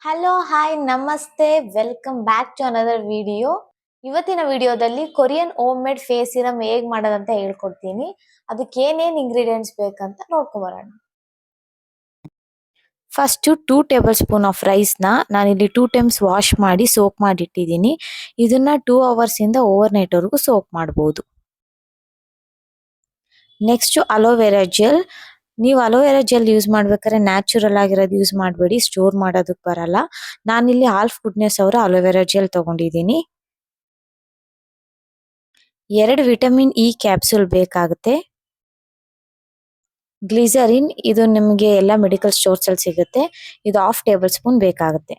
Hello hi namaste welcome back to another video. ಇವತ್ತಿನ ವಿಡಿಯೋದಲ್ಲಿ Korean home made face serum ಹೇಗ್ ಮಾಡೋದಂತ ಹೇಳ್ಕೊಡ್ತೀನಿ. ಅದಕ್ಕೆ ಏನೇನ್ ಇಂಗ್ರೀಡಿಯೆಂಟ್ಸ್ ಬೇಕಂತ ನೋಡ್ಕೊಂಬರೋಣ. First 2 table spoon of rice ನ ನಾನಿಲ್ಲಿ 2 ಟೈಮ್ಸ್ ವಾಶ್ ಮಾಡಿ ಸೋಕ್ ಮಾಡಿ ಇಟ್ಟಿದ್ದೀನಿ. ಇದನ್ನ 2 ಅವರ್ಸ್ ಇಂದ ಓವರ್ ನೈಟ್ ವರೆಗೂ ಸೋಕ್ ಮಾಡಬಹುದು. Next aloe vera gel. ನೀವು ಅಲೋವೆರಾ ಜೆಲ್ ಯೂಸ್ ಮಾಡ್ಬೇಕಾದ್ರೆ ನ್ಯಾಚುರಲ್ ಆಗಿರೋದು ಯೂಸ್ ಮಾಡಬೇಡಿ, ಸ್ಟೋರ್ ಮಾಡೋದಕ್ಕೆ ಬರಲ್ಲ. ನಾನಿಲ್ಲಿ ಹಾಲ್ಫ್ ಗುಡ್ನೆಸ್ ಅವರ ಅಲೋವೆರಾ ಜೆಲ್ ತಗೊಂಡಿದ್ದೀನಿ. 2 ವಿಟಮಿನ್ ಇ ಕ್ಯಾಪ್ಸೂಲ್ ಬೇಕಾಗುತ್ತೆ. ಗ್ಲಿಸರಿನ್, ಇದು ನಿಮಗೆ ಎಲ್ಲ ಮೆಡಿಕಲ್ ಸ್ಟೋರ್ಸ್ ಅಲ್ಲಿ ಸಿಗುತ್ತೆ. ಇದು ಹಾಫ್ ಟೇಬಲ್ ಸ್ಪೂನ್ ಬೇಕಾಗುತ್ತೆ.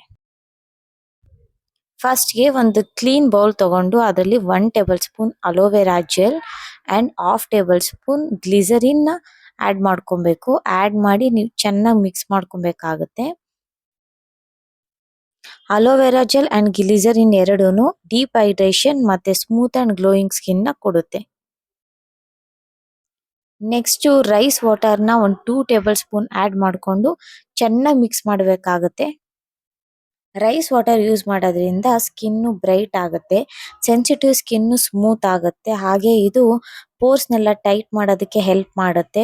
ಫಸ್ಟ್ಗೆ ಒಂದು ಕ್ಲೀನ್ ಬೌಲ್ ತಗೊಂಡು ಅದರಲ್ಲಿ 1 table spoon aloe vera gel and half table spoon glycerin add ಮಾಡ್ಕೊಬೇಕು. ಆಡ್ ಮಾಡಿ ನೀವು ಚೆನ್ನಾಗಿ ಮಿಕ್ಸ್ ಮಾಡ್ಕೊಬೇಕಾಗುತ್ತೆ. ಅಲೋವೆರಾ ಜೆಲ್ ಅಂಡ್ ಗ್ಲಿಸರಿನ್ ಎರಡೂನು ಡೀಪ್ ಹೈಡ್ರೇಷನ್ ಮತ್ತೆ ಸ್ಮೂತ್ ಅಂಡ್ ಗ್ಲೋಯಿಂಗ್ ಸ್ಕಿನ್ ನ ಕೊಡುತ್ತೆ. ನೆಕ್ಸ್ಟ್ ರೈಸ್ ವಾಟರ್ ನ ಒಂದು 2 ಟೇಬಲ್ ಸ್ಪೂನ್ ಆಡ್ ಮಾಡ್ಕೊಂಡು ಚೆನ್ನಾಗಿ ಮಿಕ್ಸ್ ಮಾಡಬೇಕಾಗುತ್ತೆ. ರೈಸ್ ವಾಟರ್ ಯೂಸ್ ಮಾಡೋದ್ರಿಂದ ಸ್ಕಿನ್ ಬ್ರೈಟ್ ಆಗುತ್ತೆ, ಸೆನ್ಸಿಟಿವ್ ಸ್ಕಿನ್ ಸ್ಮೂತ್ ಆಗುತ್ತೆ, ಹಾಗೆ ಇದು ಪೋರ್ಸ್ ನೆಲ್ಲ ಟೈಟ್ ಮಾಡೋದಕ್ಕೆ ಹೆಲ್ಪ್ ಮಾಡುತ್ತೆ.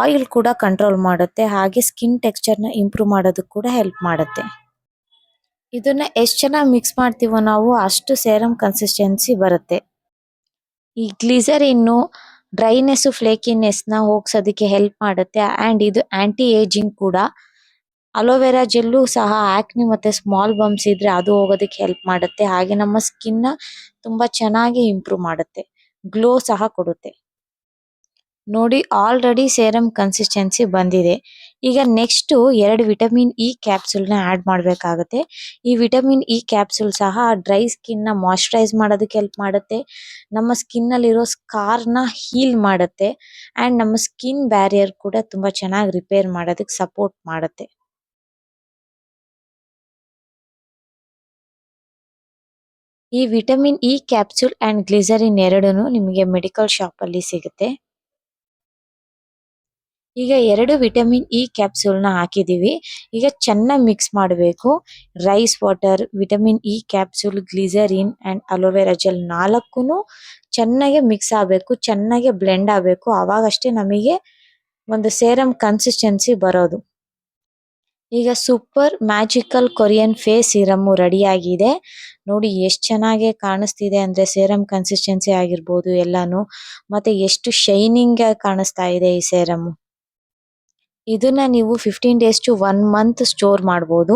ಆಯಿಲ್ ಕೂಡ ಕಂಟ್ರೋಲ್ ಮಾಡುತ್ತೆ, ಹಾಗೆ ಸ್ಕಿನ್ ಟೆಕ್ಸ್ಚರ್ ನ ಇಂಪ್ರೂವ್ ಮಾಡೋದಕ್ಕೆ ಕೂಡ ಹೆಲ್ಪ್ ಮಾಡುತ್ತೆ. ಇದನ್ನ ಎಷ್ಟು ಚೆನ್ನಾಗಿ ಮಿಕ್ಸ್ ಮಾಡ್ತೀವೋ ನಾವು ಅಷ್ಟು ಸೇರಮ್ ಕನ್ಸಿಸ್ಟೆನ್ಸಿ ಬರುತ್ತೆ. ಈ ಗ್ಲಿಸರಿನ್ ಡ್ರೈನೆಸ್ ಫ್ಲೇಕಿನೆಸ್ ನ ಹೋಗ್ಸೋದಕ್ಕೆ ಹೆಲ್ಪ್ ಮಾಡುತ್ತೆ ಅಂಡ್ ಇದು ಆಂಟಿ ಏಜಿಂಗ್ ಕೂಡ. ಅಲೋವೆರಾ ಜೆಲ್ಲು ಸಹ ಆಕ್ನಿ ಮತ್ತೆ ಸ್ಮಾಲ್ ಬಂಪ್ಸ್ ಇದ್ರೆ ಅದು ಹೋಗೋದಕ್ಕೆ ಹೆಲ್ಪ್ ಮಾಡುತ್ತೆ, ಹಾಗೆ ನಮ್ಮ ಸ್ಕಿನ್ ನ ತುಂಬಾ ಚೆನ್ನಾಗಿ ಇಂಪ್ರೂವ್ ಮಾಡುತ್ತೆ, ಗ್ಲೋ ಸಹ ಕೊಡುತ್ತೆ. ನೋಡಿ ಆಲ್ರೆಡಿ ಸೇರಮ್ ಕನ್ಸಿಸ್ಟೆನ್ಸಿ ಬಂದಿದೆ. ಈಗ ನೆಕ್ಸ್ಟ್ 2 ವಿಟಮಿನ್ ಇ ಕ್ಯಾಪ್ಸೂಲ್ ನ ಆಡ್ ಮಾಡಬೇಕಾಗುತ್ತೆ. ಈ ವಿಟಮಿನ್ ಇ ಕ್ಯಾಪ್ಸೂಲ್ ಸಹ ಡ್ರೈ ಸ್ಕಿನ್ ನ ಮಾಯಿಶ್ಚರೈಸ್ ಮಾಡೋದಕ್ಕೆ ಹೆಲ್ಪ್ ಮಾಡುತ್ತೆ, ನಮ್ಮ ಸ್ಕಿನ್ ಅಲ್ಲಿರೋ ಸ್ಕಾರ್ ನ ಹೀಲ್ ಮಾಡುತ್ತೆ ಅಂಡ್ ನಮ್ಮ ಸ್ಕಿನ್ ಬ್ಯಾರಿಯರ್ ಕೂಡ ತುಂಬಾ ಚೆನ್ನಾಗಿ ರಿಪೇರ್ ಮಾಡೋದಕ್ಕೆ ಸಪೋರ್ಟ್ ಮಾಡುತ್ತೆ. ಈ vitamin E capsule and glycerin ಎರಡೂನು ನಿಮಗೆ ಮೆಡಿಕಲ್ ಶಾಪ್ ಅಲ್ಲಿ ಸಿಗುತ್ತೆ. ಈಗ 2 ವಿಟಮಿನ್ ಇ ಕ್ಯಾಪ್ಸೂಲ್ ನ ಹಾಕಿದೀವಿ. ಈಗ ಚೆನ್ನಾಗಿ ಮಿಕ್ಸ್ ಮಾಡಬೇಕು. Rice water, vitamin E capsule, glycerin and aloe vera gel ನಾಲ್ಕೂನು ಚೆನ್ನಾಗಿ ಮಿಕ್ಸ್ ಆಗಬೇಕು, ಚೆನ್ನಾಗಿ ಬ್ಲೆಂಡ್ ಆಗಬೇಕು. ಅವಾಗಷ್ಟೇ ನಮಗೆ ಒಂದು ಸೇರಮ್ ಕನ್ಸಿಸ್ಟೆನ್ಸಿ ಬರೋದು. ಈಗ super magical Korean face serum ready ಆಗಿದೆ. ನೋಡಿ ಎಷ್ಟು ಚೆನ್ನಾಗಿ ಕಾಣಿಸ್ತಿದೆ ಅಂದ್ರೆ ಸೇರಮ್ ಕನ್ಸಿಸ್ಟೆನ್ಸಿ ಆಗಿರ್ಬೋದು ಎಲ್ಲಾನು, ಮತ್ತೆ ಎಷ್ಟು ಶೈನಿಂಗ್ ಆಗಿ ಕಾಣಿಸ್ತಾ ಇದೆ ಈ ಸೇರಮ್. ಇದನ್ನ ನೀವು 15 ಡೇಸ್ ಟು 1 ಮಂತ್ ಸ್ಟೋರ್ ಮಾಡಬಹುದು.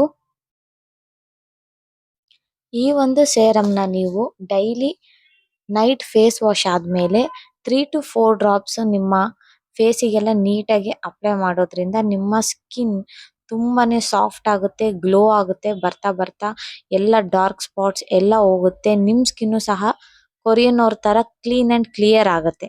ಈ ಒಂದು ಸೇರಮ್ ನ ನೀವು ಡೈಲಿ ನೈಟ್ ಫೇಸ್ ವಾಶ್ ಆದ್ಮೇಲೆ 3 to 4 ಡ್ರಾಪ್ಸ್ ನಿಮ್ಮ ಫೇಸಿಗೆಲ್ಲ ನೀಟಾಗಿ ಅಪ್ಲೈ ಮಾಡೋದ್ರಿಂದ ನಿಮ್ಮ ಸ್ಕಿನ್ ತುಂಬಾನೇ ಸಾಫ್ಟ್ ಆಗುತ್ತೆ, ಗ್ಲೋ ಆಗುತ್ತೆ. ಬರ್ತಾ ಬರ್ತಾ ಎಲ್ಲ ಡಾರ್ಕ್ ಸ್ಪಾಟ್ಸ್ ಎಲ್ಲ ಹೋಗುತ್ತೆ. ನಿಮ್ ಸ್ಕಿನ್ ಸಹ ಕೊರಿಯನ್ ಅವ್ರ ತರ ಕ್ಲೀನ್ ಅಂಡ್ ಕ್ಲಿಯರ್ ಆಗುತ್ತೆ.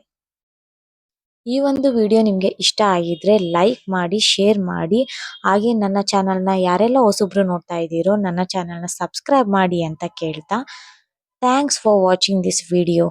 ಈ ಒಂದು ವಿಡಿಯೋ ನಿಮ್ಗೆ ಇಷ್ಟ ಆಗಿದ್ರೆ ಲೈಕ್ ಮಾಡಿ, ಶೇರ್ ಮಾಡಿ, ಹಾಗೆ ನನ್ನ ಚಾನೆಲ್ ನ ಯಾರೆಲ್ಲ ಹೊಸಬ್ರು ನೋಡ್ತಾ ಇದ್ದೀರೋ ನನ್ನ ಚಾನೆಲ್ ನ ಸಬ್ಸ್ಕ್ರೈಬ್ ಮಾಡಿ ಅಂತ ಕೇಳ್ತಾ thanks for watching this video.